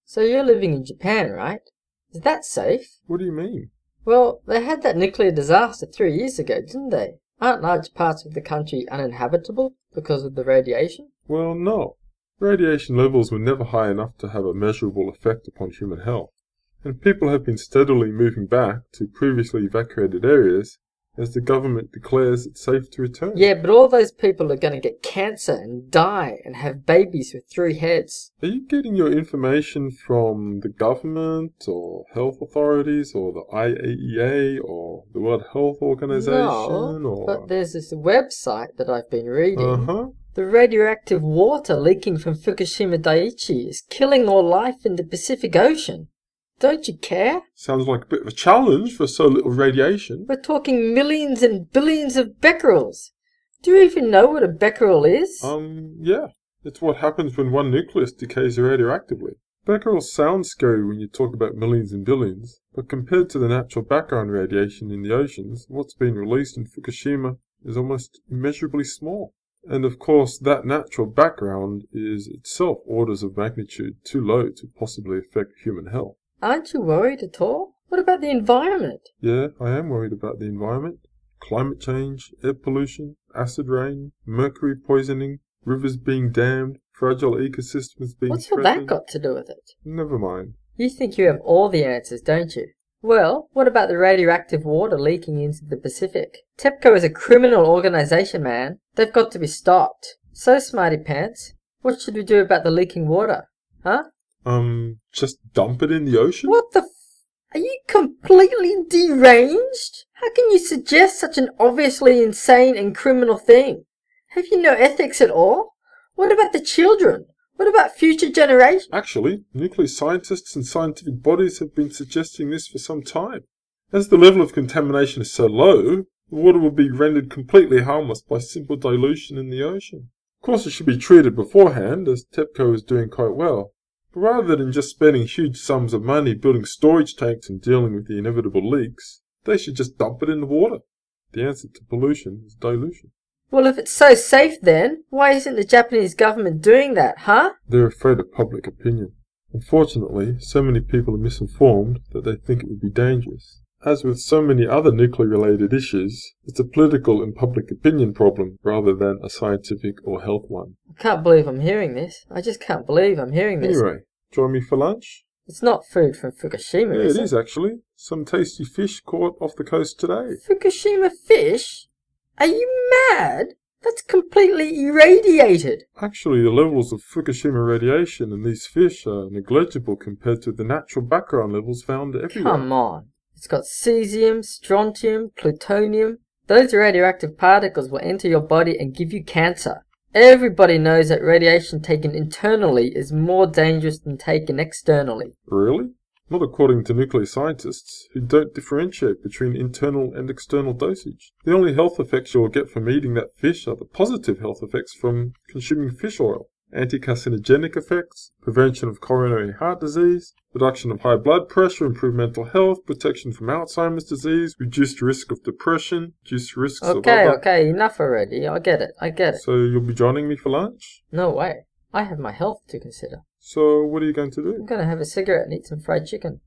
So you're living in Japan, right? Is that safe? What do you mean? Well, they had that nuclear disaster 3 years ago, didn't they? Aren't large parts of the country uninhabitable because of the radiation? Well, no. Radiation levels were never high enough to have a measurable effect upon human health, and people have been steadily moving back to previously evacuated areas as the government declares it's safe to return. Yeah, but all those people are going to get cancer and die and have babies with 3 heads. Are you getting your information from the government or health authorities or the IAEA or the World Health Organization? No, but there's this website that I've been reading. Uh-huh. The radioactive water leaking from Fukushima Daiichi is killing all life in the Pacific Ocean. Don't you care? Sounds like a bit of a challenge for so little radiation. We're talking millions and billions of becquerels. Do you even know what a becquerel is? Yeah. It's what happens when one nucleus decays radioactively. Becquerels sound scary when you talk about millions and billions, but compared to the natural background radiation in the oceans, what's been released in Fukushima is almost immeasurably small. And of course, that natural background is itself orders of magnitude too low to possibly affect human health. Aren't you worried at all? What about the environment? Yeah, I am worried about the environment. Climate change, air pollution, acid rain, mercury poisoning, rivers being dammed, fragile ecosystems being What's all threatened. that got to do with it? Never mind. You think you have all the answers, don't you? Well, what about the radioactive water leaking into the Pacific? TEPCO is a criminal organization, man. They've got to be stopped. So, smarty pants, what should we do about the leaking water? Huh? Just dump it in the ocean? What the Are you completely deranged? How can you suggest such an obviously insane and criminal thing? Have you no ethics at all? What about the children? What about future generations? Actually, nuclear scientists and scientific bodies have been suggesting this for some time. As the level of contamination is so low, the water will be rendered completely harmless by simple dilution in the ocean. Of course, it should be treated beforehand, as TEPCO is doing quite well. But rather than just spending huge sums of money building storage tanks and dealing with the inevitable leaks, they should just dump it in the water. The answer to pollution is dilution. Well, if it's so safe then, why isn't the Japanese government doing that, huh? They're afraid of public opinion. Unfortunately, so many people are misinformed that they think it would be dangerous. As with so many other nuclear-related issues, it's a political and public opinion problem rather than a scientific or health one. I can't believe I'm hearing this. I just can't believe I'm hearing this. Anyway, join me for lunch? It's not food from Fukushima, Yeah, is it is actually. Some tasty fish caught off the coast today. Fukushima fish? Are you mad? That's completely irradiated. Actually, the levels of Fukushima radiation in these fish are negligible compared to the natural background levels found everywhere. Come on. It's got cesium, strontium, plutonium. Those radioactive particles will enter your body and give you cancer. Everybody knows that radiation taken internally is more dangerous than taken externally. Really? Not according to nuclear scientists, who don't differentiate between internal and external dosage. The only health effects you'll get from eating that fish are the positive health effects from consuming fish oil. Anti-carcinogenic effects, prevention of coronary heart disease, reduction of high blood pressure, improved mental health, protection from Alzheimer's disease, reduced risk of depression, reduced risks of other... Okay, enough already. I get it. So you'll be joining me for lunch? No way. I have my health to consider. So what are you going to do? I'm going to have a cigarette and eat some fried chicken.